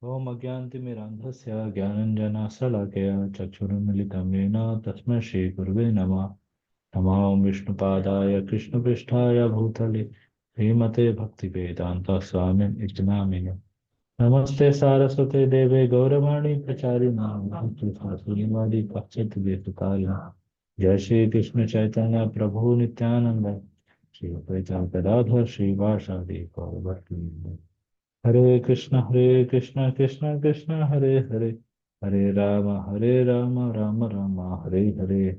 ओम अज्ञानतिमिरान्धस्य ज्ञानञ्जनशलाकया चक्षुरुन्मिलितं येन तस्मै श्रीगुरुवे नमः। नमो विष्णुपादाय कृष्णपृष्ठाय भूतले श्रीमते भक्तिवेदान्त स्वामिन् इति नामिने। नमस्ते सारस्वते देवे गौरवाणी प्रचारिणां पश्चात् जय श्री कृष्ण चैतन्य प्रभु नित्यानंद श्री अद्वैत गदाधर श्रीवासादि गौरभक्तवृंद। हरे कृष्ण कृष्ण कृष्ण हरे हरे, हरे राम राम राम हरे हरे।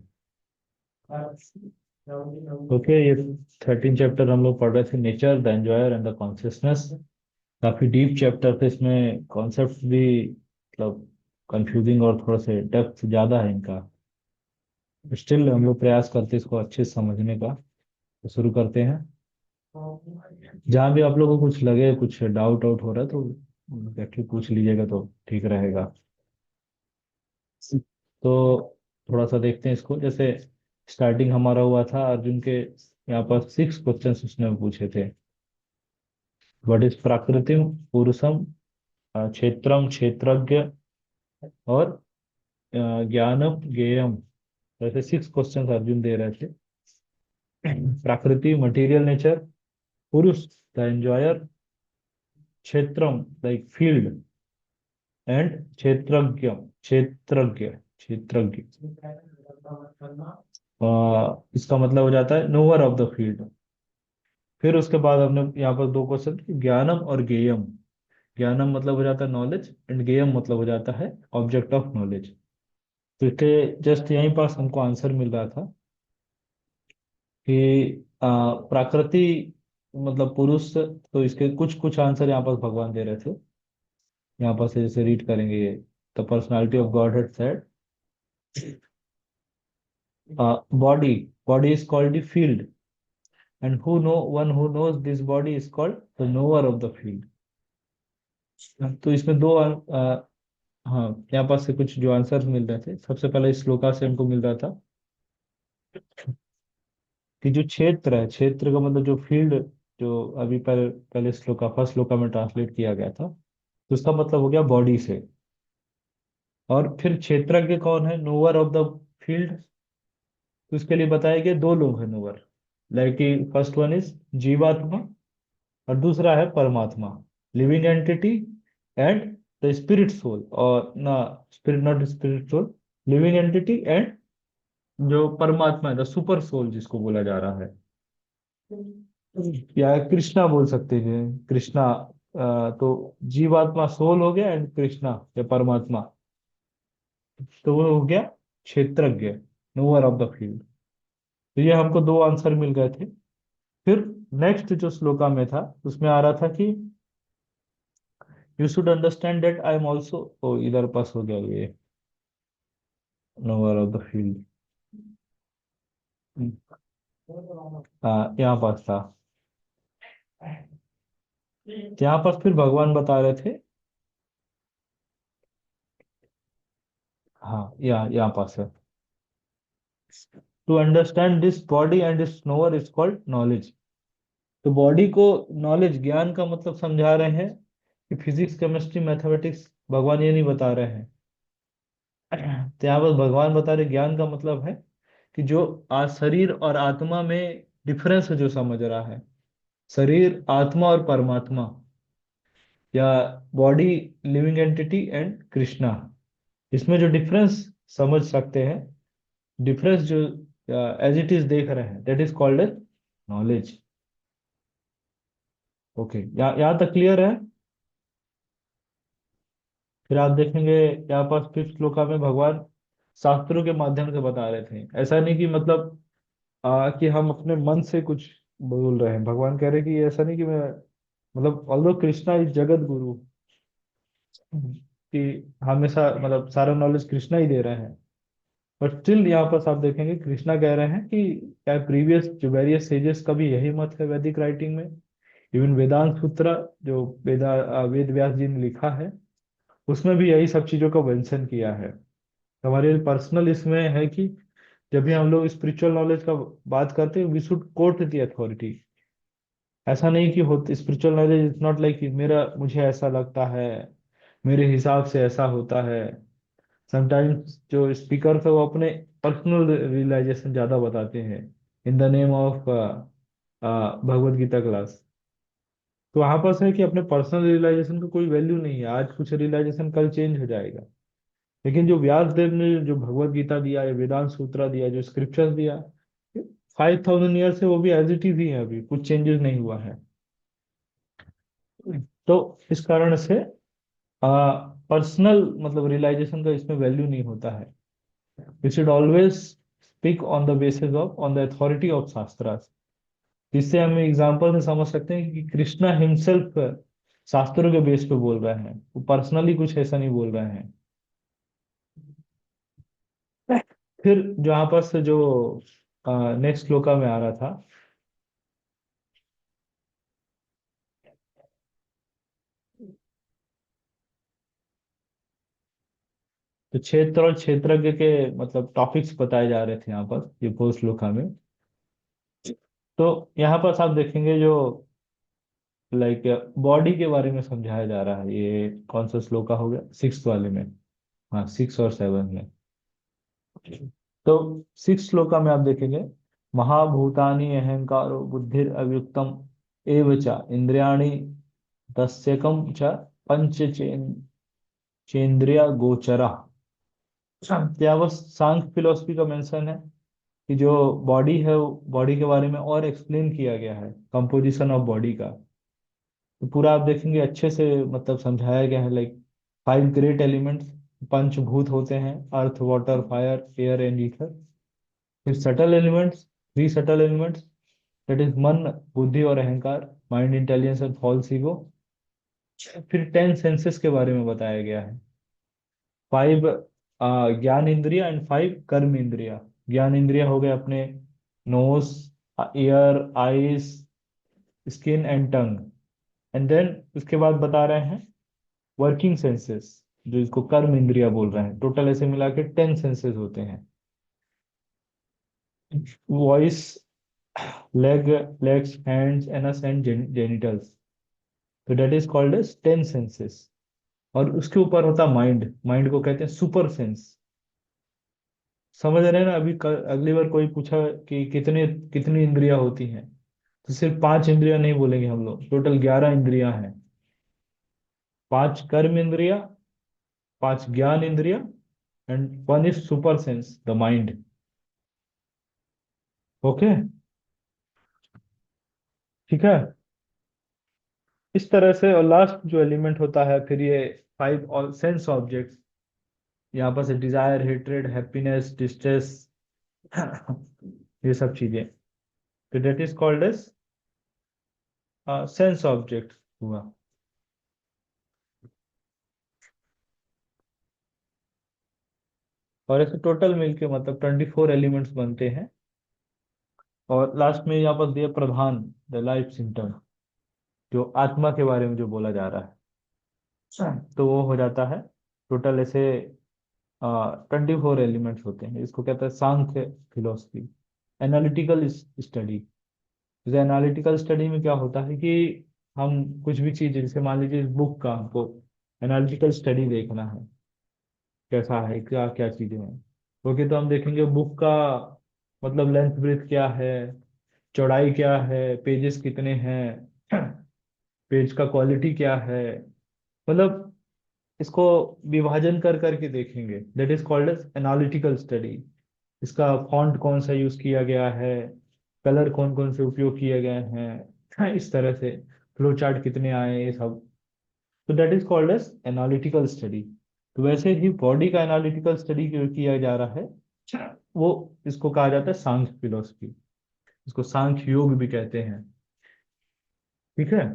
ओके, ये 13 चैप्टर हम लोग पढ़ रहे थे, nature the enjoyer and the consciousness. काफी डीप चैप्टर थे, इसमें कॉन्सेप्ट भी मतलब कंफ्यूजिंग और थोड़ा सा डेप्थ ज्यादा है इनका। स्टिल हम लोग प्रयास करते हैं इसको अच्छे से समझने का। तो शुरू करते हैं। जहाँ भी आप लोगों को कुछ लगे, कुछ डाउट आउट हो रहा है तो एक्चुअली पूछ लीजिएगा तो ठीक रहेगा। तो थोड़ा सा देखते हैं इसको। जैसे स्टार्टिंग हमारा हुआ था अर्जुन के, यहाँ पर 6 क्वेश्चंस उसने पूछे थे। व्हाट इज प्राकृतिम, पुरुषम, क्षेत्रम क्षेत्रज्ञ, और ज्ञानम ज्ञेयम। ऐसे 6 क्वेश्चंस अर्जुन दे रहे थे। प्रकृति मटेरियल नेचर, पुरुष द एंजॉयर, क्षेत्रम लाइक फील्ड, एंड क्षेत्रज्ञ क्षेत्रज्ञ क्षेत्रज्ञ इसका मतलब हो जाता है नोवर ऑफ द फील्ड। फिर उसके बाद हमने यहाँ पर 2 क्वेश्चन, ज्ञानम और गेयम। ज्ञानम मतलब हो जाता है नॉलेज, एंड गेयम मतलब हो जाता है ऑब्जेक्ट ऑफ नॉलेज। तो इसके जस्ट यहीं पास हमको आंसर मिल रहा था कि प्रकृति मतलब पुरुष। तो इसके कुछ कुछ आंसर यहाँ पर भगवान दे रहे थे। यहाँ पर से जैसे रीड करेंगे ये। The personality of God had said, body body is called the field, and who know one who knows this body is called the knower of the field। तो इसमें दो हाँ, यहाँ पास से कुछ जो आंसर मिल रहे थे। सबसे पहले इस श्लोका से हमको मिल रहा था कि जो क्षेत्र है, क्षेत्र का मतलब जो फील्ड, जो अभी पहले पहले श्लोका फर्स्ट श्लोका में ट्रांसलेट किया गया था, तो उसका मतलब हो गया बॉडी से। और फिर क्षेत्रज्ञ कौन है, नोवर ऑफ द फील्ड। तो इसके लिए बताया गया दो लोग हैं knower. Like first one is जीवात्मा, और दूसरा है परमात्मा, living entity, and the spirit soul, और ना spirit not spirit soul, living entity and जो परमात्मा है द सुपर सोल जिसको बोला जा रहा है, या कृष्णा बोल सकते हैं। कृष्णा तो जीवात्मा सोल हो गया, एंड कृष्णा या परमात्मा, तो वो हो गया क्षेत्रज्ञ, नोअर ऑफ द फील्ड। तो ये हमको दो आंसर मिल गए थे। फिर नेक्स्ट जो श्लोका में था उसमें आ रहा था कि you should understand that I am also. ओ इधर पास हो गया ये, नोअर ऑफ द फील्ड। हाँ, यहाँ पास था। यहाँ पर फिर भगवान बता रहे थे। हाँ, यहाँ पास है। To understand this body and this knower is called knowledge. तो बॉडी को नॉलेज, ज्ञान का मतलब समझा रहे हैं कि फिजिक्स केमिस्ट्री मैथमेटिक्स भगवान ये नहीं बता रहे हैं। तो यहाँ पर भगवान बता रहे ज्ञान का मतलब है कि जो आज शरीर और आत्मा में डिफरेंस है जो समझ रहा है, शरीर आत्मा और परमात्मा, या body living entity and Krishna, इसमें जो डिफरेंस समझ सकते हैं, डिफरेंस जो एज इट इज देख रहे हैं, that is called as knowledge. Okay, यहाँ तक क्लियर है। फिर आप देखेंगे यहाँ पर 5th श्लोका में भगवान शास्त्रों के माध्यम से बता रहे थे। ऐसा नहीं कि मतलब कि हम अपने मन से कुछ बोल रहे हैं। भगवान कह रहे हैं कि ऐसा नहीं कि मैं मतलब ऑल्दो कृष्णा इज जगत गुरु, कि हमेशा मतलब सारा नॉलेज कृष्णा ही दे रहे हैं। बट स्टिल यहाँ पर आप देखेंगे कृष्णा कह रहे हैं कि क्या प्रीवियस जो वेरियस सेजेस का भी यही मत है वैदिक राइटिंग में। इवन वेदांत सूत्र जो वेद व्यास जी ने लिखा है, उसमें भी यही सब चीजों का मेंशन किया है। हमारे पर्सनल इसमें है कि जब भी हम लोग स्पिरिचुअल नॉलेज का बात करते हैं, we should quote the authority. ऐसा नहीं कि होते, spiritual knowledge is not like मेरा मुझे ऐसा लगता है, मेरे हिसाब से ऐसा होता है। समटाइम्स जो स्पीकर है वो अपने पर्सनल रियलाइजेशन ज्यादा बताते हैं in the name of Bhagavad Gita class. तो वहां पर है कि अपने पर्सनल रियलाइजेशन का कोई वैल्यू नहीं है, आज कुछ रियलाइजेशन कल चेंज हो जाएगा। लेकिन जो व्यास देव ने जो भगवत गीता दिया या वेदांत सूत्रा दिया, जो स्क्रिप्चर्स दिया, 5000 ईयर से वो भी एज इट इज ही है, अभी कुछ चेंजेस नहीं हुआ है। तो इस कारण से पर्सनल मतलब रियलाइजेशन का इसमें वैल्यू नहीं होता है। We should always speak on the basis of on the authority of shastras. जिससे हम एग्जाम्पल से समझ सकते हैं कि कृष्णा हिमसेल्फ शास्त्रों के बेस पे बोल रहे हैं, वो पर्सनली कुछ ऐसा नहीं बोल रहे हैं। फिर जहाँ पर से जो नेक्स्ट श्लोका में आ रहा था, तो क्षेत्र और क्षेत्रज्ञ के मतलब टॉपिक्स बताए जा रहे थे यहाँ पर ये फोर्थ श्लोका में। तो यहाँ पर आप देखेंगे जो लाइक बॉडी के बारे में समझाया जा रहा है। ये कौन सा श्लोका हो गया, सिक्स वाले में। हाँ, 6 और 7 में। तो 6 श्लोका में आप देखेंगे, महाभूतानि अहंकारो बुद्धिर अव्युक्तम एव च इंद्रियाणि दस्यकम च पंच चेन्द्रिय गोचरा। क्या वो सांख्य फिलोसफी का मेंशन है कि जो बॉडी है, बॉडी के बारे में और एक्सप्लेन किया गया है, कंपोजिशन ऑफ बॉडी का। तो पूरा आप देखेंगे अच्छे से मतलब समझाया गया है, लाइक 5 ग्रेट एलिमेंट्स, पंचभूत होते हैं, earth water fire air and ether. फिर subtle elements, 3 subtle elements, that is मन, बुद्धि और अहंकार, माइंड, इंटेलिजेंस और फॉल्स ईगो। फिर 10 सेंसेस के बारे में बताया गया है, 5 ज्ञान इंद्रिया एंड 5 कर्म इंद्रिया। ज्ञान इंद्रिया हो गए अपने nose, ear, eyes, skin and tongue. And then उसके बाद बता रहे हैं वर्किंग सेंसेस, जो इसको कर्म इंद्रिया बोल रहे हैं। टोटल ऐसे मिला के 10 सेंसेस होते हैं। Voice, leg, legs, hands, anus and genitals. तो that is called as 10 senses. और उसके ऊपर होता माइंड, माइंड को कहते हैं सुपर सेंस। समझ रहे हैं ना? अभी अगली बार कोई पूछा कि कितने कितनी इंद्रियां होती हैं, तो सिर्फ 5 इंद्रियां नहीं बोलेंगे हम लोग, टोटल 11 इंद्रियां हैं। 5 कर्म इंद्रिया, 5 ज्ञान इंद्रिया, and one is super sense, the mind. Okay, ठीक है। इस तरह से, और लास्ट जो एलिमेंट होता है फिर ये 5 सेंस ऑब्जेक्ट्स। यहाँ पर से डिजायर, हेट्रेड, हैप्पीनेस, डिस्ट्रेस, ये सब चीजें। तो that is called as sense object हुआ। और ऐसे टोटल मिलके मतलब 24 एलिमेंट्स बनते हैं। और लास्ट में यहाँ पर दिया प्रधान, द लाइफ सिम्टम, जो आत्मा के बारे में जो बोला जा रहा है। अच्छा। तो वो हो जाता है टोटल ऐसे 24 एलिमेंट्स होते हैं। इसको कहते हैं सांख्य फिलोसफी, एनालिटिकल स्टडी। जैसे एनालिटिकल स्टडी में क्या होता है कि हम कुछ भी चीज, जैसे मान लीजिए इस बुक का हमको एनालिटिकल स्टडी देखना है, कैसा है, क्या क्या चीजें हैं। ओके, तो हम देखेंगे बुक का मतलब लेंथ ब्रेथ क्या है, चौड़ाई क्या है, पेजेस कितने हैं, पेज का क्वालिटी क्या है, मतलब इसको विभाजन कर करके देखेंगे। That is called as analytical study. इसका फॉन्ट कौन सा यूज किया गया है, कलर कौन कौन से उपयोग किए गए हैं, इस तरह से फ्लो चार्ट कितने आए, ये सब। तो that is called as analytical study. तो वैसे ही बॉडी का एनालिटिकल स्टडी किया जा रहा है, वो इसको कहा जाता है सांख्य फिलोसफी। इसको सांख्य योग भी कहते हैं। ठीक है।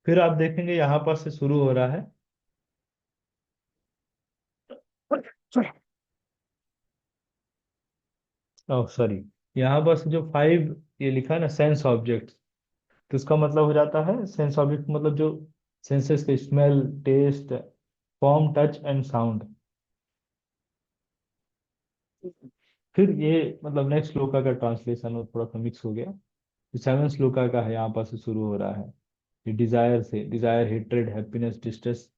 फिर आप देखेंगे यहाँ पर से शुरू हो रहा है, ओह सॉरी, यहाँ पर से जो 5 ये लिखा है ना सेंस ऑब्जेक्ट, तो इसका मतलब हो जाता है सेंस ऑब्जेक्ट मतलब जो सेंसेस के smell, taste, form, touch and sound. फिर ये मतलब नेक्स्ट श्लोका का ट्रांसलेशन और थोड़ा सा मिक्स हो गया। सेवन श्लोका का है, यहाँ पर से शुरू हो रहा है। ये डिजायर से, desire, hatred, happiness, distress,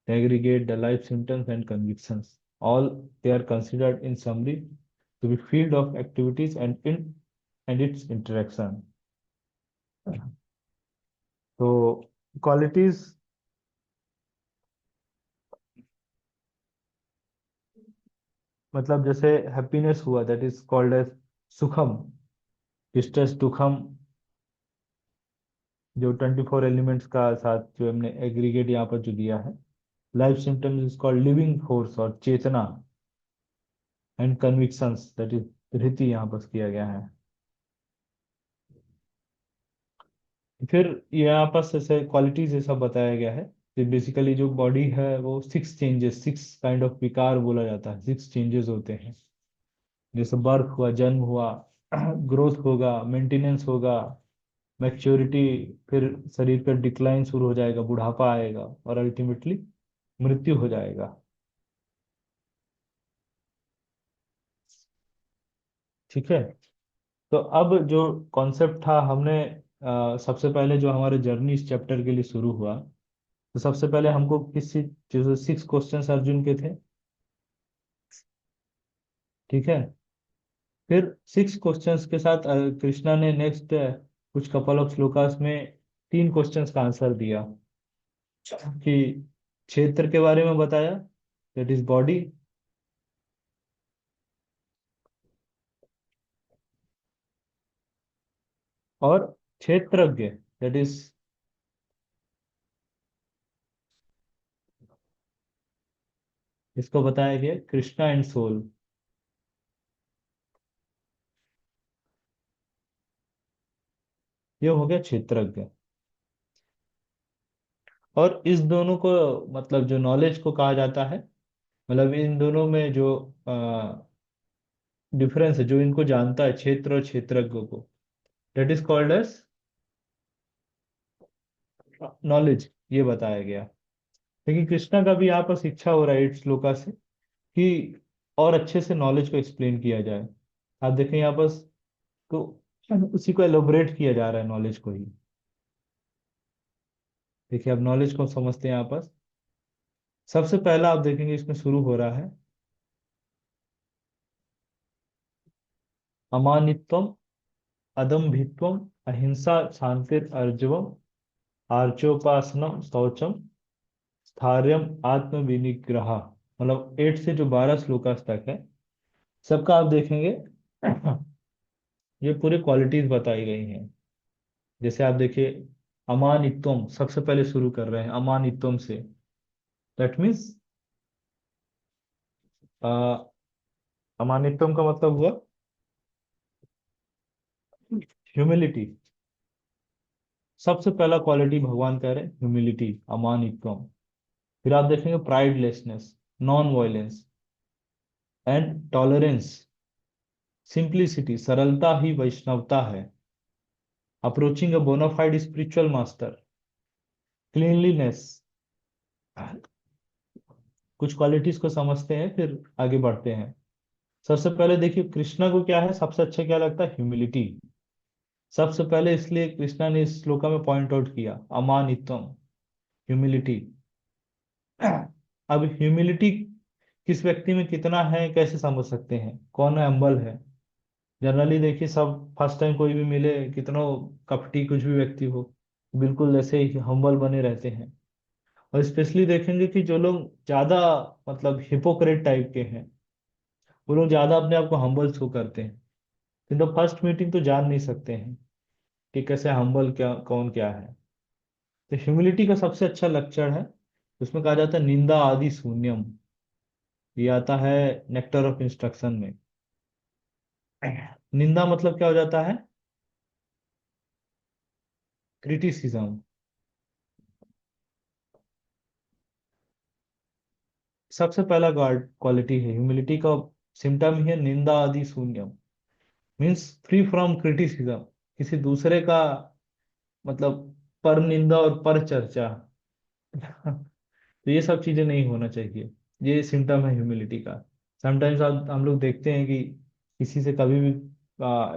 aggregate the life symptoms and convictions, all they are considered in summary to be field of activities and its interaction. तो क्वालिटीज, मतलब जैसे हैप्पीनेस हुआ, दैट इज कॉल्ड एज सुखम। Distress दुखम, जो 24 elements का साथ जो हमने एग्रीगेट यहाँ पर जो दिया है। Life symptoms is called living force और चेतना, एंड कन्विक्शंस दैट इज धृति यहाँ पर किया गया है। फिर यहाँ पर जैसे क्वालिटीज ये सब बताया गया है कि बेसिकली जो बॉडी है वो six changes, six kind of विकार बोला जाता है, सिक्स चेंजेस होते हैं। जैसे बर्थ हुआ, जन्म हुआ, ग्रोथ होगा, मेंटेनेंस होगा, मैच्योरिटी, फिर शरीर का डिक्लाइन शुरू हो जाएगा, बुढ़ापा आएगा, और अल्टीमेटली मृत्यु हो जाएगा। ठीक है। तो अब जो कॉन्सेप्ट था, हमने सबसे पहले जो हमारे जर्नी इस चैप्टर के लिए शुरू हुआ, तो सबसे पहले हमको किस चीज, जैसे सिक्स क्वेश्चंस अर्जुन के थे। ठीक है। फिर सिक्स क्वेश्चंस के साथ कृष्णा ने नेक्स्ट कुछ कपल ऑफ श्लोकास में तीन क्वेश्चंस का आंसर दिया, कि क्षेत्र के बारे में बताया, दैट इज बॉडी, और क्षेत्रज्ञ, दैट इज, इसको बताया गया कृष्णा एंड सोल। ये हो गया क्षेत्रज्ञ। और इस दोनों को, मतलब जो नॉलेज को कहा जाता है, मतलब इन दोनों में जो डिफरेंस है, जो इनको जानता है, क्षेत्र और क्षेत्रज्ञ को, that is called as knowledge, ये बताया गया। लेकिन कृष्णा का भी यहाँ पर शिक्षा हो रहा है 8 श्लोका से, कि और अच्छे से नॉलेज को एक्सप्लेन किया जाए। आप देखें यहाँ पर, तो उसी को एलोबरेट किया जा रहा है, नॉलेज को ही। देखिए, अब नॉलेज को समझते हैं यहाँ पर। सबसे पहला आप देखेंगे इसमें शुरू हो रहा है, अमानित्वम, अदम्भित्वम, अहिंसा, शांतिर, अर्जवम, आर्चोपासनम, शौचम, स्थार्यम, आत्म विनिग्रह। मतलब 8 से जो 12 श्लोकास तक है, सबका आप देखेंगे ये पूरी क्वालिटीज बताई गई हैं। जैसे आप देखिए, अमानित्वम सबसे पहले शुरू कर रहे हैं, अमानित्वम से। दैट मीन्स अमानित्वम का मतलब हुआ ह्यूमिलिटी। सबसे पहला क्वालिटी भगवान कह रहे हैं ह्यूमिलिटी, अमानित्वम। फिर आप देखेंगे pridelessness, non violence, and tolerance, simplicity, सरलता ही वैष्णवता है, approaching a bona fide spiritual master, cleanliness. कुछ क्वालिटीज को समझते हैं, फिर आगे बढ़ते हैं। सबसे पहले देखिए, कृष्णा को क्या है, सबसे अच्छा क्या लगता है, ह्यूमिलिटी। सबसे पहले इसलिए कृष्णा ने इस श्लोका में पॉइंट आउट किया, अमानित्वम, ह्यूमिलिटी। अब ह्यूमिलिटी किस व्यक्ति में कितना है, कैसे समझ सकते हैं, कौन है हम्बल है। जनरली देखिए, सब फर्स्ट टाइम कोई भी मिले, कितना कपटी कुछ भी व्यक्ति हो, बिल्कुल ऐसे ही हम्बल बने रहते हैं। और स्पेशली देखेंगे कि जो लोग ज्यादा, मतलब हिपोक्रेट टाइप के हैं, वो लोग ज्यादा अपने आप को हम्बल शो करते हैं। किंतु फर्स्ट मीटिंग तो जान नहीं सकते हैं कि कैसे हम्बल, क्या कौन क्या है। तो ह्यूमिलिटी का सबसे अच्छा लक्षण है, उसमें कहा जाता है निंदा आदि शून्यम। ये आता है नेक्टर ऑफ इंस्ट्रक्शन में। निंदा मतलब क्या हो जाता है, क्रिटिसिज्म। सबसे पहला गार्ड क्वालिटी है ह्यूमिलिटी का, सिम्टम ही है निंदा आदि शून्यम। मीन्स फ्री फ्रॉम क्रिटिसिज्म, किसी दूसरे का, मतलब पर निंदा और पर चर्चा। तो ये सब चीजें नहीं होना चाहिए। ये सिम्टम है ह्यूमिलिटी का। समटाइम्स हम लोग देखते हैं कि किसी से कभी भी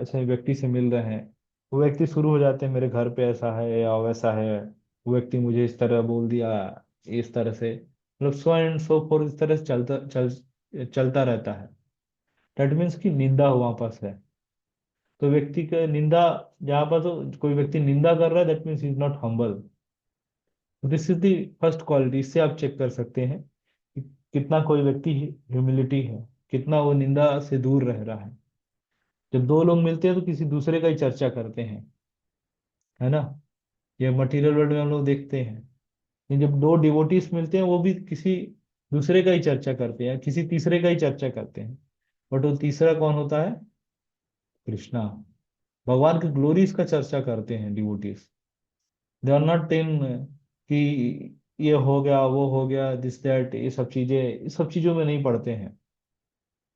ऐसे व्यक्ति से मिल रहे हैं, वो व्यक्ति शुरू हो जाते हैं, मेरे घर पे ऐसा है या वैसा है, वो व्यक्ति मुझे इस तरह बोल दिया, इस तरह से, मतलब सो एंड सो फोर, इस तरह से चलता रहता है। दैट मीन्स कि निंदा वहां पास है। तो व्यक्ति का निंदा, जहाँ पर तो कोई व्यक्ति निंदा कर रहा है, that means is not humble. This is the first quality. इससे आप चेक कर सकते हैं कि कितना कोई व्यक्ति ह्यूमिलिटी है, कितना वो निंदा से दूर रह रहा है। जब दो लोग मिलते हैं तो किसी दूसरे का ही चर्चा करते हैं, है ना। ये मटेरियल वर्ल्ड में हम लोग देखते हैं। लेकिन जब दो डिवोटीज मिलते हैं, वो भी किसी दूसरे का ही चर्चा करते हैं, किसी तीसरे का ही चर्चा करते हैं। बट वो तीसरा कौन होता है? कृष्णा। भगवान की ग्लोरीज का चर्चा करते हैं devotees. They are not in कि ये हो गया, वो हो गया, दिस दैट, ये सब चीजें, इस सब चीजों में नहीं पढ़ते हैं।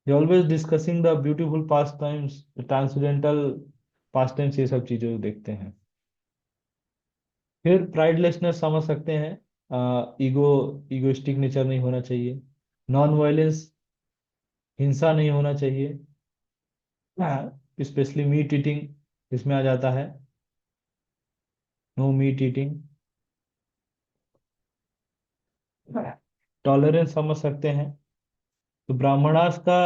They always discussing the beautiful past times, transcendental past times, ये सब चीजें देखते हैं। फिर प्राइडलेसनेस समझ सकते हैं। ईगो, ईगोइस्टिक नेचर नहीं होना चाहिए। नॉन वायलेंस, हिंसा नहीं होना चाहिए। स्पेशली मीट ईटिंग इसमें आ जाता है, नो मीट ईटिंग। टॉलरेंस समझ सकते हैं। तो ब्राह्मणास का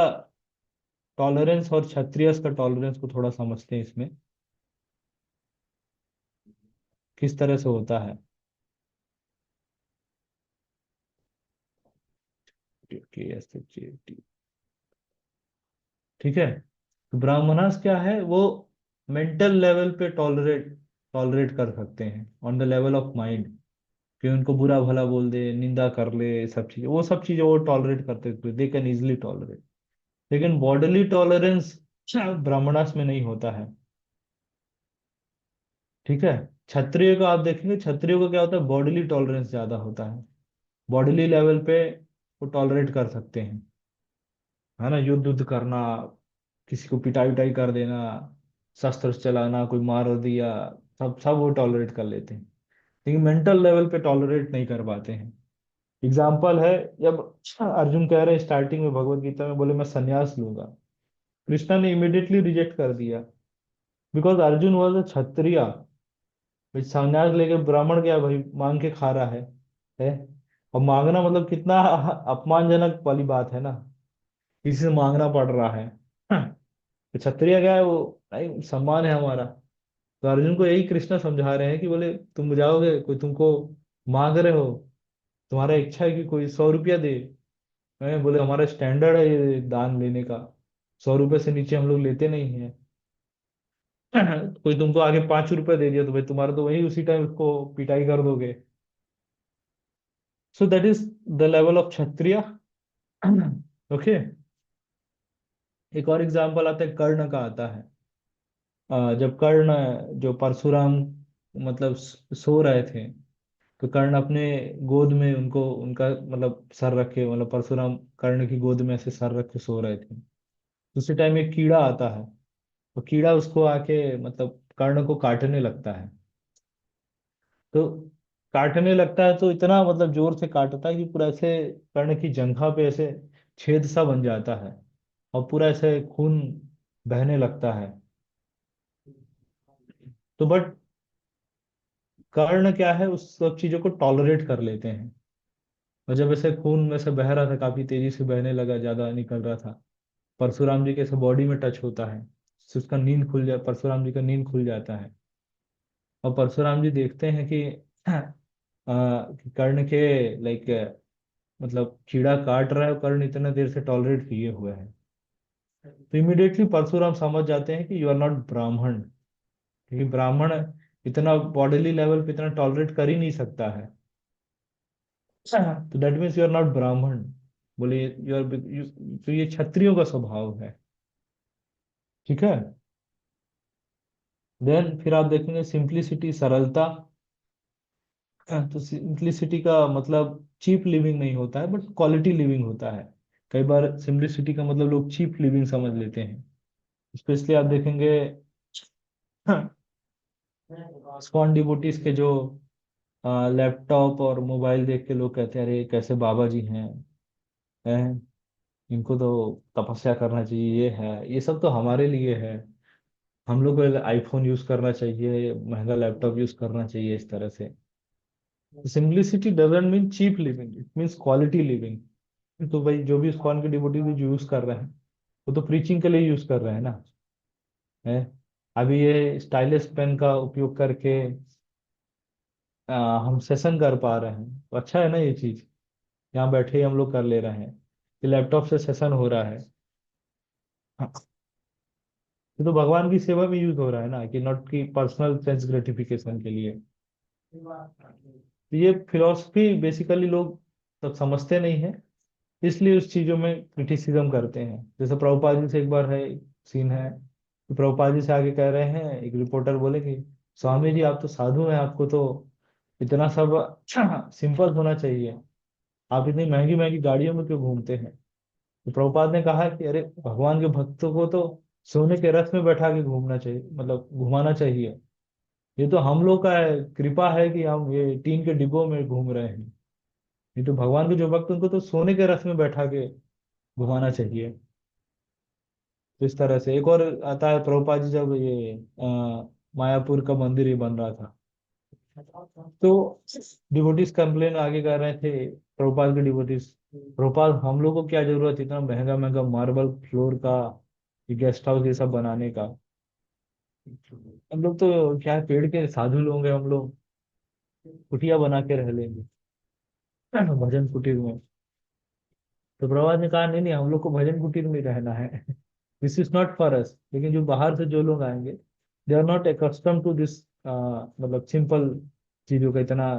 टॉलरेंस और क्षत्रियस का टॉलरेंस को थोड़ा समझते हैं इसमें, किस तरह से होता है। ठीक है। तो ब्राह्मणास क्या है? वो मेंटल लेवल पे टॉलरेट टॉलरेट कर सकते हैं, on the level of mind. कि उनको बुरा भला बोल दे, निंदा कर ले, सब चीजें, वो सब चीजें वो टॉलरेट करते थे, दे कैन इजिली टॉलरेट। लेकिन बॉडीली टॉलरेंस ब्राह्मणास में नहीं होता है। ठीक है। क्षत्रिय का आप देखेंगे, क्षत्रियो का क्या होता है? बॉडीली टॉलरेंस ज्यादा होता है। बॉडीली लेवल पे वो टॉलरेट कर सकते हैं, है ना। युद्ध युद्ध करना, किसी को पिटाई उटाई कर देना, शस्त्र चलाना, कोई मार दिया, सब सब वो टॉलरेट कर लेते हैं। लेकिन मेंटल लेवल पे टॉलरेट नहीं कर पाते हैं। एग्जाम्पल है, जब अर्जुन कह रहे हैं स्टार्टिंग में भगवत गीता में, बोले मैं संन्यास लूंगा, कृष्णा ने इमिडिएटली रिजेक्ट कर दिया। बिकॉज अर्जुन वॉज अ क्षत्रिय। भाई संन्यास लेके ब्राह्मण क्या भाई मांग के खा रहा है। और मांगना मतलब कितना अपमानजनक वाली बात है ना, किसी से मांगना पड़ रहा है। तो क्षत्रिय क्या है वो, भाई सम्मान है हमारा। तो अर्जुन को यही कृष्णा समझा रहे हैं कि बोले तुम जाओगे, कोई तुमको मांग रहे हो, तुम्हारा इच्छा है कि कोई 100 रुपया दे। बोले हमारा स्टैंडर्ड है ये दान लेने का, 100 रुपये से नीचे हम लोग लेते नहीं है। कोई तुमको आगे 5 रुपए दे दिया तो भाई तुम्हारा तो वही उसी टाइम उसको पिटाई कर दोगे। So that is the level of Kshatriya. Okay. एक और एग्जांपल आता है, कर्ण का आता है। जब कर्ण, जो परशुराम मतलब सो रहे थे, तो कर्ण अपने गोद में उनको, उनका मतलब सर रखे, मतलब परशुराम कर्ण की गोद में ऐसे सर रख के सो रहे थे। उसी टाइम एक कीड़ा आता है, तो कीड़ा उसको आके मतलब कर्ण को काटने लगता है। तो काटने लगता है तो इतना मतलब जोर से काटता है कि पूरा ऐसे कर्ण की जंघा पे ऐसे छेद सा बन जाता है, और पूरा ऐसे खून बहने लगता है। तो बट कर्ण क्या है, उस सब चीजों को टॉलरेट कर लेते हैं। और जब ऐसे खून में से बह रहा था, काफी तेजी से बहने लगा, ज्यादा निकल रहा था, परशुराम जी के ऐसे बॉडी में टच होता है, तो उसका नींद खुल जाए, परशुराम जी का नींद खुल जाता है। और परशुराम जी देखते हैं कि कि कर्ण के लाइक मतलब कीड़ा काट रहा है, और कर्ण इतना देर से टॉलरेट किए हुए हैं। तो इमिडिएटली परशुराम समझ जाते हैं कि यू आर नॉट ब्राह्मण, क्योंकि ब्राह्मण इतना बॉडीली लेवल पे इतना टॉलरेट कर ही नहीं सकता है। तो that means you are not Brahman. बोले यू आर, तो ये क्षत्रियों का स्वभाव है। ठीक है। देन फिर आप देखेंगे सिंप्लिसिटी, सरलता। तो सिंप्लिसिटी का मतलब चीप लिविंग नहीं होता है, बट क्वालिटी लिविंग होता है। कई बार सिंप्लिसिटी का मतलब लोग चीप लिविंग समझ लेते हैं। स्पेशली आप देखेंगे स्कॉन डिवोटीज के जो लैपटॉप और मोबाइल देख के लोग कहते हैं अरे कैसे बाबा जी हैं, इनको तो तपस्या करना चाहिए, ये है, ये सब तो हमारे लिए है। हम लोग को आईफोन यूज करना चाहिए, महंगा लैपटॉप यूज करना चाहिए, इस तरह से। Simplicity doesn't mean cheap living, it means quality living. तो भाई जो भी इस्कॉन के डिवोटीज जो यूज कर रहे हैं, वो तो प्रीचिंग के लिए यूज कर रहे हैं ना, है। अभी ये स्टाइलिश पेन का उपयोग करके हम सेशन कर पा रहे हैं, तो अच्छा है ना ये चीज। यहाँ बैठे ही हम लोग कर ले रहे हैं, ये लैपटॉप से सेशन हो रहा है। ये तो भगवान की सेवा में यूज हो रहा है ना, कि नॉट कि पर्सनल सेंस ग्रेटिफिकेशन के लिए। तो ये फिलॉसफी बेसिकली लोग सब समझते नहीं है, इसलिए उस चीजों में क्रिटिसिज्म करते हैं। जैसे प्रभुपाद जी से एक बार है सीन है कि प्रभुपाद जी से आगे कह रहे हैं, एक रिपोर्टर बोले कि स्वामी जी आप तो साधु हैं, आपको तो इतना सब सिंपल होना चाहिए, आप इतनी महंगी महंगी गाड़ियों में क्यों घूमते हैं। तो प्रभुपाद ने कहा कि अरे भगवान के भक्तों को तो सोने के रथ में बैठा के घूमना चाहिए, मतलब घुमाना चाहिए। ये तो हम लोग का कृपा है कि हम ये टीन के डिब्बों में घूम रहे हैं। ये तो भगवान के जो भक्त उनको तो सोने के रथ में बैठा के घुमाना चाहिए। तो इस तरह से एक और आता है, प्रभुपाद जी जब ये मायापुर का मंदिर ही बन रहा था, तो डिवोटीज कंप्लेन आगे कर रहे थे, प्रभुपाद के डिवोटीज, प्रभुपाद हम लोग को क्या जरूरत है इतना महंगा महंगा मार्बल फ्लोर का, गेस्ट हाउस ये सब बनाने का। हम लोग तो क्या है, पेड़ के साधु लोग हैं हम लोग, कुटिया बना के रह लेंगे भजन कुटीर में। तो प्रभुपाद ने कहा नहीं नहीं, हम लोग को भजन कुटीर में रहना है this is not for us. लेकिन जो बाहर से जो लोग आएंगे, they are not accustom to this, मतलब सिंपल चीजों का, इतना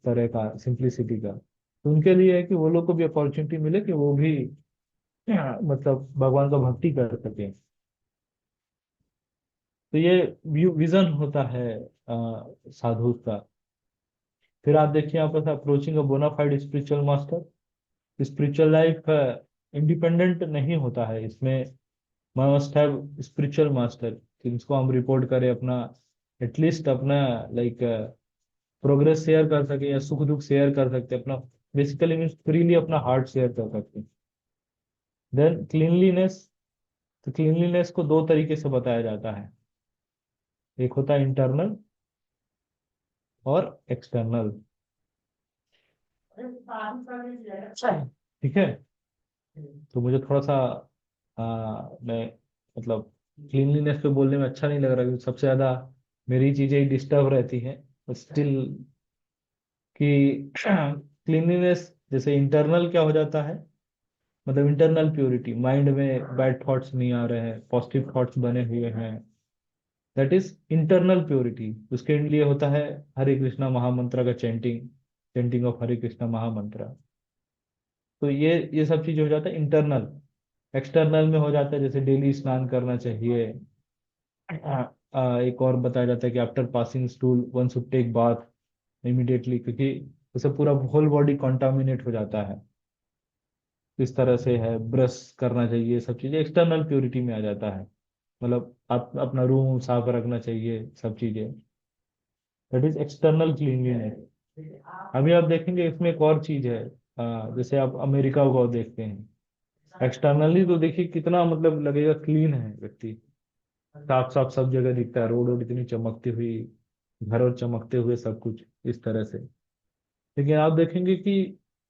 तरह का सिंप्लिसिटी का। तो उनके लिए है कि वो लोग को भी अपॉर्चुनिटी मिले कि वो भी मतलब भगवान का भक्ति कर सके। तो ये विजन होता है साधु का। फिर आप देखिए यहाँ पर approaching a bona fide spiritual master. Spiritual life independent नहीं होता है, इसमें मस्ट हैव स्पिरिचुअल मास्टर, जिसको हम रिपोर्ट करें अपना, एटलीस्ट अपना लाइक प्रोग्रेस शेयर कर सके या सुख दुख शेयर कर सकते हैं अपना, बेसिकली मीन्स फ्रीली अपना हार्ट शेयर कर सकते हैं। Then cleanliness. तो क्लीनलीनेस को दो तरीके से बताया जाता है, एक होता है इंटरनल और एक्सटर्नल। ठीक है। तो मुझे थोड़ा सा मैं मतलब क्लीनलीनेस पे बोलने में अच्छा नहीं लग रहा, क्योंकि सबसे ज्यादा मेरी चीजें ही डिस्टर्ब रहती हैं। स्टिल कि क्लीनलीनेस जैसे इंटरनल क्या हो जाता है, मतलब इंटरनल प्योरिटी, माइंड में बैड थॉट्स नहीं आ रहे हैं, पॉजिटिव थॉट्स बने हुए हैं, दैट इज इंटरनल प्योरिटी। उसके लिए होता है हरे कृष्णा महामंत्र का चैंटिंग, चैंटिंग ऑफ हरे कृष्णा महामंत्र। तो ये सब चीज हो जाता है इंटरनल। एक्सटर्नल में हो जाता है जैसे डेली स्नान करना चाहिए। एक और बताया जाता है कि after passing stool one should take bath immediately, क्योंकि उससे पूरा होल बॉडी कॉन्टामिनेट हो जाता है। इस तरह से है, ब्रश करना चाहिए, सब चीजें एक्सटर्नल प्योरिटी में आ जाता है। मतलब आप अपना रूम साफ रखना चाहिए, सब चीजें, दैट इज एक्सटर्नल क्लीनलीनेस। अभी आप देखेंगे इसमें एक और चीज है, जैसे आप अमेरिका को देखते हैं, एक्सटर्नली तो देखिए कितना मतलब लगेगा क्लीन है व्यक्ति, साफ साफ सब जगह दिखता है, रोड वोड इतनी चमकती हुई, घर और चमकते हुए सब कुछ इस तरह से। लेकिन आप देखेंगे कि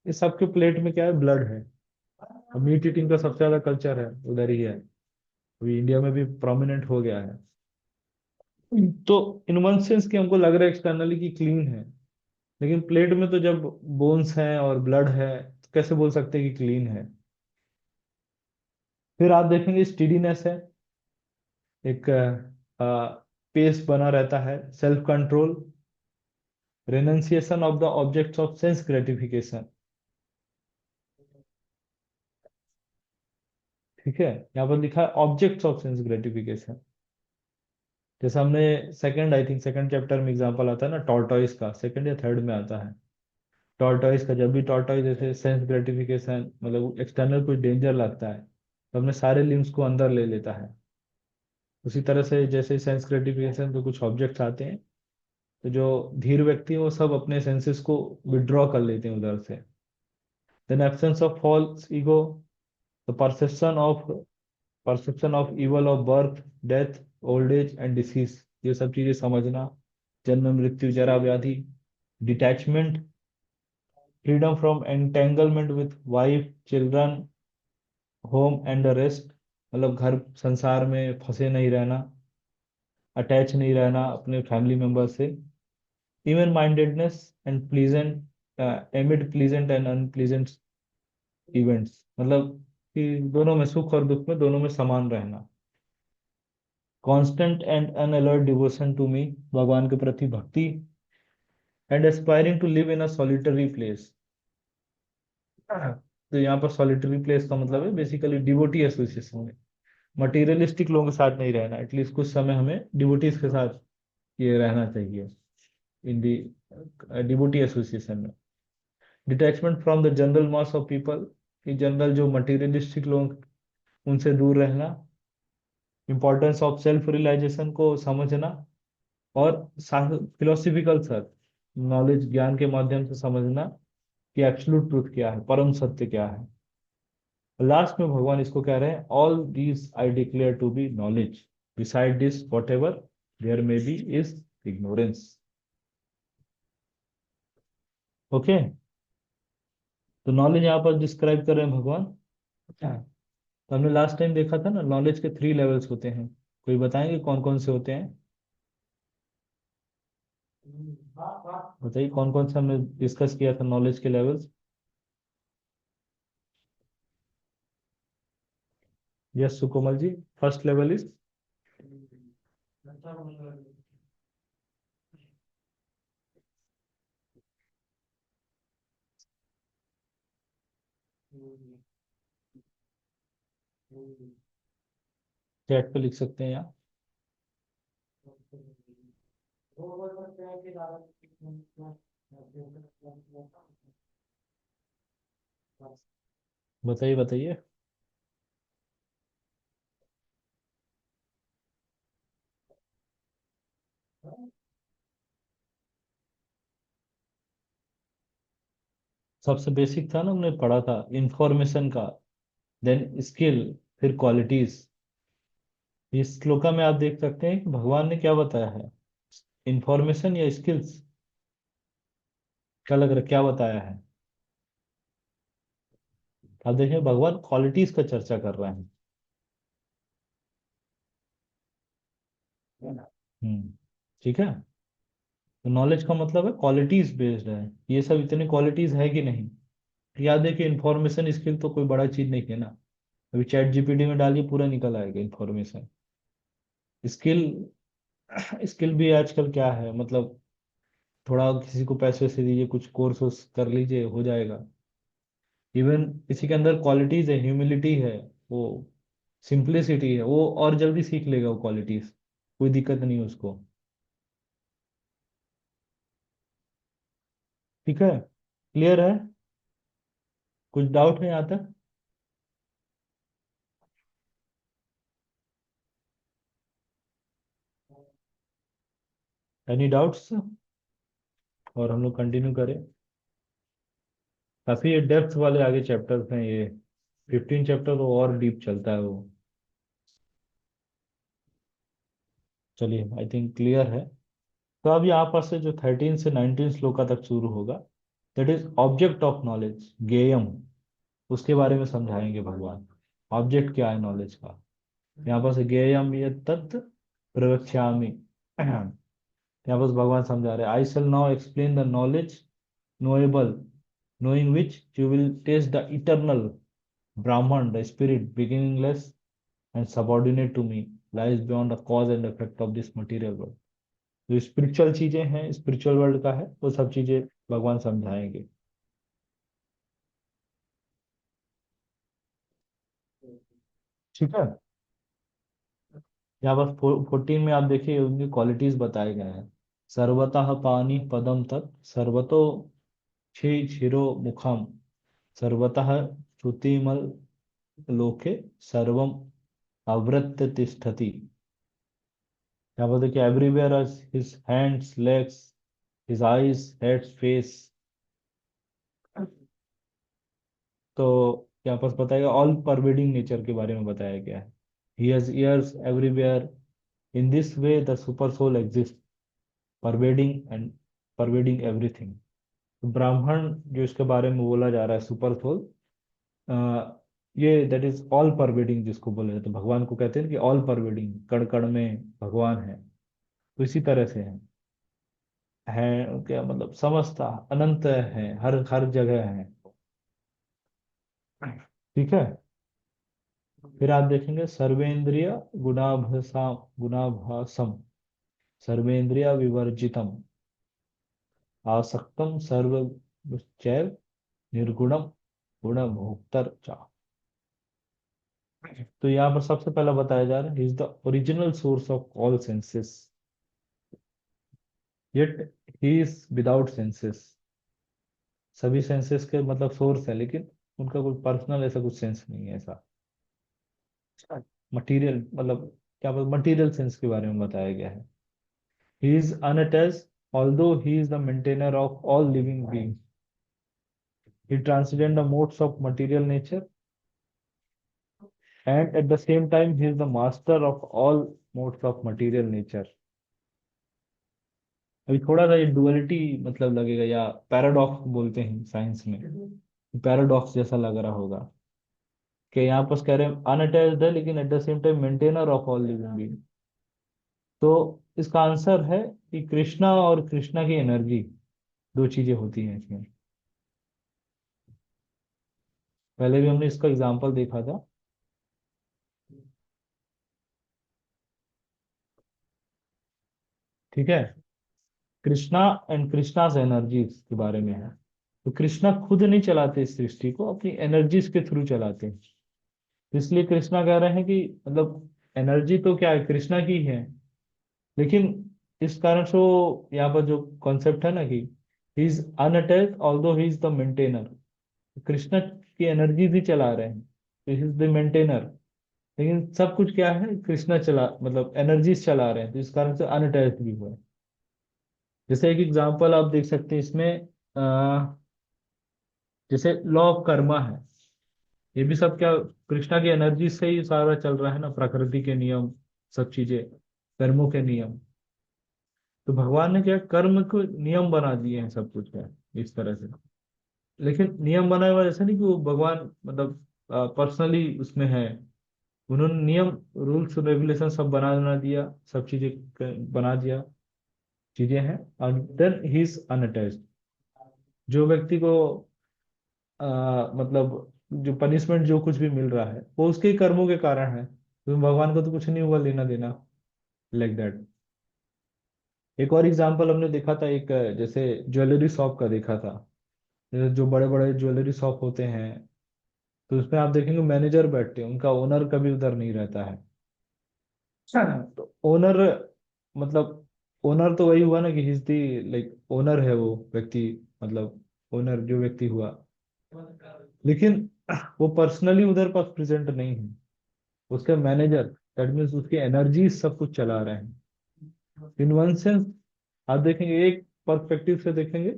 इस सबके प्लेट में क्या है, ब्लड है। और मीट ईटिंग का सबसे ज्यादा कल्चर है उधर ही है, अभी इंडिया में भी प्रोमिनेंट हो गया है। तो इन वन सेंस कि हमको लग रहा है एक्सटर्नली कि क्लीन है, लेकिन प्लेट में तो जब बोन्स हैं और ब्लड है, तो कैसे बोल सकते हैं कि क्लीन है। फिर आप देखेंगे स्टीडीनेस है, एक पेस बना रहता है, self control, renunciation of the objects of sense gratification. ठीक है, यहाँ पर लिखा है ऑब्जेक्ट्स ऑफ सेंस ग्रेटिफिकेशन। जैसे हमने second, I think second chapter में एग्जांपल आता है ना टॉर्टोइस का, सेकंड या थर्ड में आता है टॉर्टोइस का। जब भी टॉर्टोइस जैसे सेंस ग्रेटिफिकेशन मतलब एक्सटर्नल कुछ डेंजर लगता है, तो अपने सारे लिम्स को अंदर ले लेता है। उसी तरह से जैसे सेंस ग्रेटिफिकेशन पे कुछ ऑब्जेक्ट्स आते हैं, तो जो धीर व्यक्ति है वो सब अपने सेंसेस को विड्रॉ कर लेते हैं उधर से। Then absence of false ego, the perception of evil of birth, death, old age and disease, ये सब चीजें समझना, जन्म मृत्यु जरा व्याधि, detachment, freedom from entanglement with wife children home and the rest, मतलब घर संसार में फंसे नहीं रहना, अटैच नहीं रहना अपने फैमिली मेंबर से, even mindedness and pleasant एमिड pleasant and unpleasant events, मतलब कि दोनों में, सुख और दुख में दोनों में समान रहना, constant and unalloyed devotion to me, भगवान के प्रति भक्ति, and aspiring to live in a solitary place. तो यहाँ पर सॉलिटरी प्लेस का मतलब है बेसिकली डिवोटी एसोसिएशन में, मटेरियलिस्टिक लोगों के साथ नहीं रहना, एटलीस्ट कुछ समय हमें डिवोटीज के साथ ये रहना चाहिए इन दी डिवोटी एसोसिएशन में। Detachment from the general mass of people, कि जनरल जो मटेरियलिस्टिक लोग, उनसे दूर रहना, इंपॉर्टेंस ऑफ सेल्फ रियलाइजेशन को समझना, और फिलोसफिकल सर, नॉलेज ज्ञान के माध्यम से समझना कि एब्सोल्यूट ट्रूथ क्या है, परम सत्य क्या है। लास्ट में भगवान इसको कह रहे हैं, all these I declare to be knowledge, beside this whatever there may be is ignorance. Okay, तो नॉलेज यहाँ पर डिस्क्राइब कर रहे हैं भगवान। तो हमने लास्ट टाइम देखा था ना, नॉलेज के 3 लेवल्स होते हैं, कोई बताएंगे कौन कौन से होते हैं? बताइए कौन कौन से हमने डिस्कस किया था नॉलेज के levels. Yes Sukomal ji, first level is chat पे लिख सकते हैं या बताइए बताइए। सबसे बेसिक था ना, हमने पढ़ा था इंफॉर्मेशन का, देन स्किल, फिर क्वालिटीज। इस श्लोका में आप देख सकते हैं कि भगवान ने क्या बताया है, इंफॉर्मेशन या स्किल्स? क्या लग रहा है, क्या बताया है? आप देखें भगवान क्वालिटीज का चर्चा कर रहे हैं। हम्म, ठीक है। तो नॉलेज का मतलब है क्वालिटीज बेस्ड है, ये सब इतनी क्वालिटीज है कि नहीं। याद है कि इंफॉर्मेशन स्किल तो कोई बड़ा चीज नहीं है ना, अभी चैट जीपीटी में डालिए पूरा निकल आएगा इंफॉर्मेशन। स्किल, स्किल भी आजकल क्या है, मतलब थोड़ा किसी को पैसे से दीजिए, कुछ कोर्स कर लीजिए, हो जाएगा। इवन किसी के अंदर क्वालिटीज है, ह्यूमिलिटी है, वो सिंप्लिसिटी है, वो और जल्दी सीख लेगा वो क्वालिटीज, कोई दिक्कत नहीं है उसको। ठीक है, क्लियर है? कुछ डाउट है यहाँ तक? Any doubts? और हम लोग कंटिन्यू करें। काफी ये डेप्थ वाले आगे चैप्टर्स हैं ये, 15 चैप्टर तो और डीप चलता है वो। चलिए आई थिंक क्लियर है। तो अब यहाँ पर से जो 13 से 19 श्लोका तक शुरू होगा, that is object of knowledge, ज्ञेयम, उसके बारे में समझाएंगे भगवान। ऑब्जेक्ट क्या है नॉलेज का, यहाँ पर से ज्ञेयम ये तत् प्रवक्ष्यामि। यहाँ पर भगवान समझा रहे, I shall now explain the knowledge knowable, knowing which you will taste the eternal Brahman, the spirit beginningless and subordinate to me, lies beyond the cause and effect of this material world। जो spiritual चीजें हैं, spiritual world का है, वो सब चीजें भगवान समझाएंगे। ठीक है, यहाँ पर 14 में आप देखिए उनकी क्वालिटीज बताए गए हैं। सर्वतः पानी पदम तत्, सर्वतो क्षिरो मुखम, सर्वतः श्रुतिमल लोके, सर्वम आवृत्य तिष्ठति। यहाँ पर देखिए everywhere his hands legs, his eyes heads face. तो यहाँ पर बताएगा ऑल परवेडिंग नेचर के बारे में बताया गया है। He has ears everywhere, in this way the super soul exist, pervading everything. तो ब्राह्मण जो इसके बारे में बोला जा रहा है सुपर सोल, ये दैट इज ऑल परवेडिंग जिसको बोले जाते हैं, भगवान को कहते हैं कि ऑल परवेडिंग, कण कण में भगवान है। तो इसी तरह से है क्या मतलब, समस्त अनंत है, हर हर जगह है। ठीक है। फिर आप देखेंगे सर्वेंद्रिय गुणाभासम, सर्वेंद्रिय विवर्जितम, आसक्तम सर्व चैव निर्गुणम गुणभोक्तर च। तो यहाँ पर सबसे पहला बताया जा रहा है, is the original source of all senses, yet he is without senses. सभी सेंसेस के मतलब सोर्स है, लेकिन उनका कोई पर्सनल ऐसा कुछ सेंस नहीं है ऐसा। मटेरियल मतलब क्या, मटेरियल सेंस के बारे में बताया गया है। He is unattached although he is the maintainer of all living being, he transcends the modes of material nature, and at the same time he is the master of all modes of material nature। अभी थोड़ा सा ये duality मतलब लगेगा, या paradox बोलते हैं science में, पैराडॉक्स जैसा लग रहा होगा कि यहाँ पर कह रहे हैं अनअटैच्ड है लेकिन at the same time maintainer of all living being. तो इसका आंसर है कि कृष्णा और कृष्णा की एनर्जी, दो चीजें होती हैं इसमें। पहले भी हमने इसका एग्जांपल देखा था। ठीक है। कृष्णा एंड कृष्णाज एनर्जीज के बारे में है। तो कृष्णा खुद नहीं चलाते इस सृष्टि को, अपनी एनर्जीज के थ्रू चलाते हैं। तो इसलिए कृष्णा कह रहे हैं कि मतलब एनर्जी तो क्या है, कृष्णा की है, लेकिन इस कारण से वो यहाँ पर जो कॉन्सेप्ट है ना कि he is unattached although he is the maintainer, Krishna की एनर्जीज ही चला रहे हैं, ही इज द मेंटेनर, लेकिन सब कुछ क्या है, कृष्णा चला मतलब एनर्जीज चला रहे हैं, तो इस कारण से अनअटैच्ड भी हुआ है। जैसे एक एग्जांपल आप देख सकते हैं इसमें, जैसे लॉ ऑफ कर्मा है, ये भी सब क्या कृष्णा की एनर्जी से ही सारा चल रहा है ना, प्रकृति के नियम, सब चीजें, कर्मों के नियम। तो भगवान ने क्या कर्म को नियम बना दिए हैं सब कुछ है इस तरह से। लेकिन नियम बनाए हुआ ऐसा नहीं कि वो भगवान मतलब पर्सनली उसमें है, उन्होंने नियम रूल्स रेगुलेशन सब बना दिया, सब चीजें बना दिया, चीजें हैं, और देन ही इज अनअटैच्ड। जो व्यक्ति को मतलब जो पनिशमेंट जो कुछ भी मिल रहा है वो उसके ही कर्मों के कारण है, तो भगवान को तो कुछ नहीं हुआ लेना देना, लाइक दैट। एक और एग्जांपल हमने देखा था, एक जैसे ज्वेलरी शॉप का देखा था। जैसे जो बड़े बड़े ज्वेलरी शॉप होते हैं, तो उसमें आप देखेंगे मैनेजर बैठते हैं, उनका ओनर कभी उधर नहीं रहता है। अच्छा। तो ओनर मतलब ओनर तो वही हुआ ना कि हिज दी, लाइक ओनर है वो व्यक्ति, मतलब ओनर जो व्यक्ति हुआ, लेकिन वो पर्सनली उधर पर प्रेजेंट नहीं है, उसके मैनेजर, दैट मीन्स उसकी एनर्जी सब कुछ चला रहे हैं। इन वन सेंस आप देखेंगे, एक पर्सपेक्टिव से देखेंगे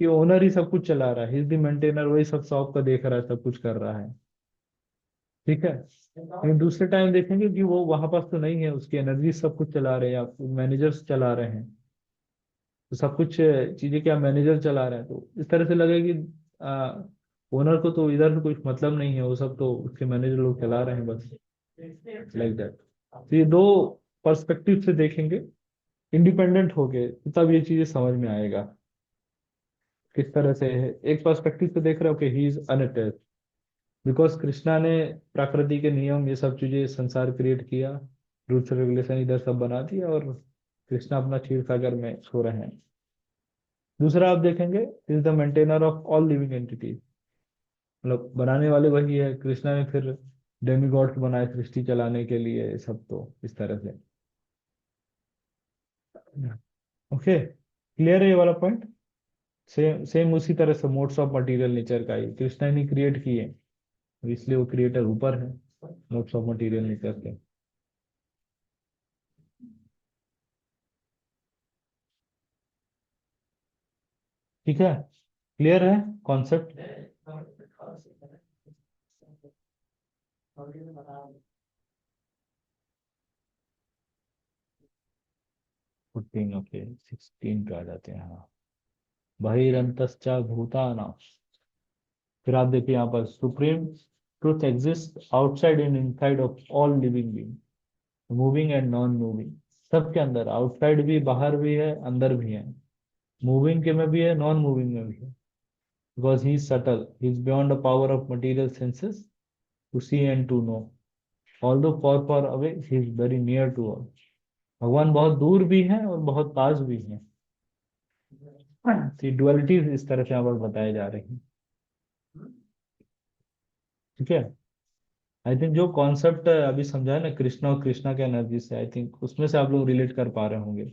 कि ओनर ही सब कुछ चला रहा है, ही इज द मेंटेनर, वही सब शॉप का देख रहा है, सब कुछ कर रहा है। ठीक है। लेकिन दूसरे टाइम देखेंगे कि वो वहां पास तो नहीं है, उसकी एनर्जी सब कुछ चला रहे हैं, या मैनेजर्स चला रहे हैं, तो सब कुछ चीजें क्या मैनेजर चला रहे हैं, तो इस तरह से लगेगा कि ओनर को तो इधर कुछ मतलब नहीं है, वो सब तो उसके मैनेजर लोग चला रहे हैं बस, लाइक दैट। तो ये दो पर्सपेक्टिव से देखेंगे इंडिपेंडेंट होके, तो तब ये चीजें समझ में आएगा किस तरह से है। एक पर्सपेक्टिव से देख रहे हो कि he is unattached, because Krishna ने प्रकृति के नियम ये सब चीजें संसार क्रिएट किया, रूल्स रेगुलेशन इधर सब बना दिया, और कृष्णा अपना क्षीर सागर में सो रहे हैं। दूसरा आप देखेंगे, is the maintainer of all living entities, मतलब बनाने वाले वही है, कृष्णा ने फिर डेमीगॉड्स बनाए सृष्टि चलाने के लिए, सब तो इस तरह से। ओके, क्लियर है ये वाला पॉइंट। सेम सेम उसी तरह से मोड्स ऑफ मटेरियल नेचर का ही कृष्णा ने क्रिएट किए, इसलिए वो क्रिएटर ऊपर है मोड्स ऑफ मटेरियल नेचर के। ठीक है, क्लियर है कॉन्सेप्ट। 14, ओके 16 पे आ जाते हैं, हाँ। बहिरंतश्च भूतानां। फिर आप देखिए यहाँ पर supreme truth exist outside and inside of all living being, moving and non moving. सबके अंदर, आउटसाइड भी, बाहर भी है, अंदर भी है। मूविंग के में भी है, नॉन मूविंग में भी है। Because he is subtle, he is beyond the power of material senses to see and to know, although far far away he is very near to all. भगवान बहुत दूर भी है और बहुत पास भी है। तो डुअलिटीज इस तरह से यहाँ पर बताए जा रही हैं। ठीक है। आई थिंक जो कॉन्सेप्ट अभी समझा है ना, कृष्णा और कृष्णा के एनर्जी से, आई थिंक उसमें से आप लोग रिलेट कर पा रहे होंगे।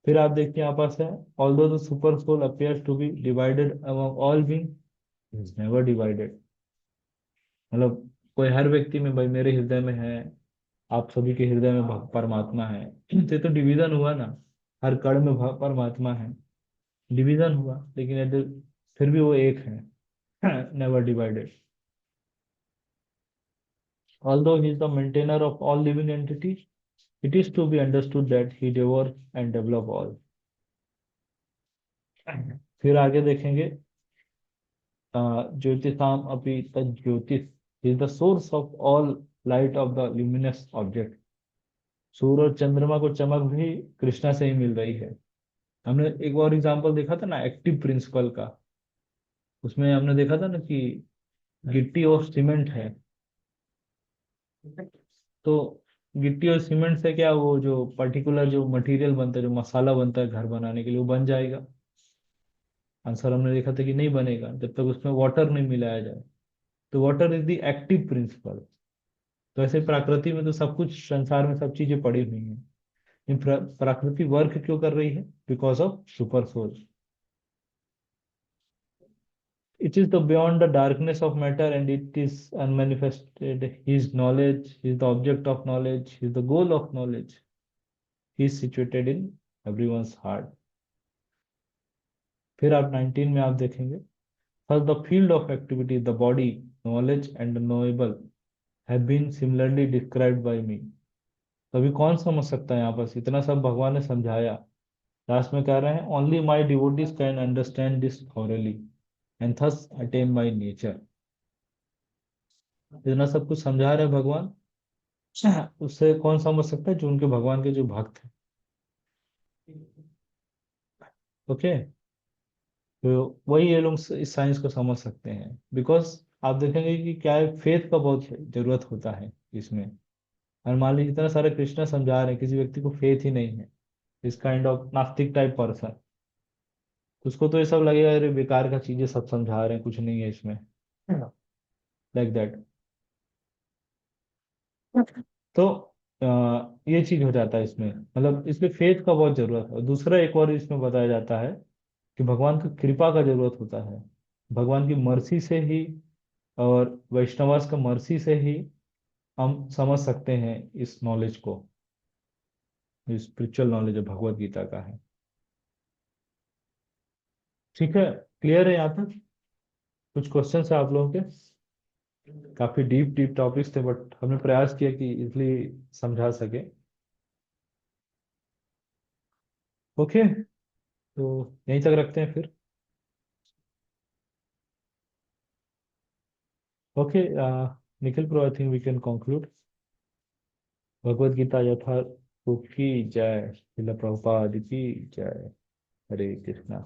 फिर आप देखिए यहाँ पास है, although the super soul appears to be divided among all being, is never divided. मतलब कोई हर व्यक्ति में, भाई मेरे हृदय में है, आप सभी के हृदय में परमात्मा है, ये तो डिवीजन हुआ ना। हर कण में परमात्मा है, डिवीजन हुआ, लेकिन फिर भी वो एक है, never divided. Although he is the maintainer of all living entities, it is to be understood that he devours and develops all. फिर आगे देखेंगे, ज्योतिषाम अपि तद ज्योतिष is the source of all light of the luminous object. सूर्य और चंद्रमा को चमक भी कृष्णा से ही मिल रही है। हमने एक और एग्जांपल देखा था ना, एक्टिव प्रिंसिपल का। उसमें हमने देखा था ना कि गिट्टी और सीमेंट है, तो गिट्टी और सीमेंट से क्या, वो जो पर्टिकुलर जो मटेरियल बनता है, जो मसाला बनता है घर बनाने के लिए, वो बन जाएगा। आंसर हमने देखा था कि नहीं बनेगा जब तक उसमें वाटर नहीं मिलाया जाए। तो water is the active principal. तो ऐसे प्रकृति में तो सब कुछ, संसार में सब चीजें पड़ी हुई हैं। इन प्रकृति वर्क क्यों कर रही है? Because of super soul. It is the beyond the darkness of matter and it is unmanifested. His knowledge, he is the object of knowledge, he is the goal of knowledge. He is situated in everyone's heart. फिर आप 19 में आप देखेंगे, Thus the field of activity, the body, knowledge and knowable have been similarly described by me. तो अभी कौन समझ सकता है यहाँ पर? इतना सब भगवान ने समझाया, लास्ट में कह रहे हैं only my devotees can understand this thoroughly and thus attain my nature. इतना सब कुछ समझा रहे हैं भगवान, उससे कौन समझ सकता है? जो उनके भगवान के जो भक्त हैं। ओके। तो वही ये लोग इस साइंस को समझ सकते हैं, बिकॉज आप देखेंगे कि क्या है, फेथ का बहुत जरूरत होता है इसमें। और मान लीजिए इतना सारा कृष्णा समझा रहे हैं, किसी व्यक्ति को फेथ ही नहीं है, इस काइंड ऑफ नास्तिक टाइप पर्सन, उसको तो ये सब लगेगा अरे बेकार का चीजें सब समझा रहे हैं, कुछ नहीं है इसमें, लाइक दैट। तो ये चीज हो जाता है इसमें, मतलब इसमें फेथ का बहुत जरूरत है। और दूसरा एक और इसमें बताया जाता है कि भगवान की कृपा का जरूरत होता है। भगवान की मर्सी से ही और वैष्णवास का मर्सी से ही हम समझ सकते हैं इस नॉलेज को, स्पिरिचुअल नॉलेज जो भगवत गीता का है। ठीक है, क्लियर है यहाँ तक? कुछ क्वेश्चन है आप लोगों के? काफी डीप डीप टॉपिक्स थे, बट हमने प्रयास किया कि इजली समझा सके। ओके, तो यहीं तक रखते हैं फिर। ओके, निखिल प्रो, I think we can conclude. Bhagavad Gita यथा की जय, श्रील प्रभुपाद की जय। हरे कृष्णा।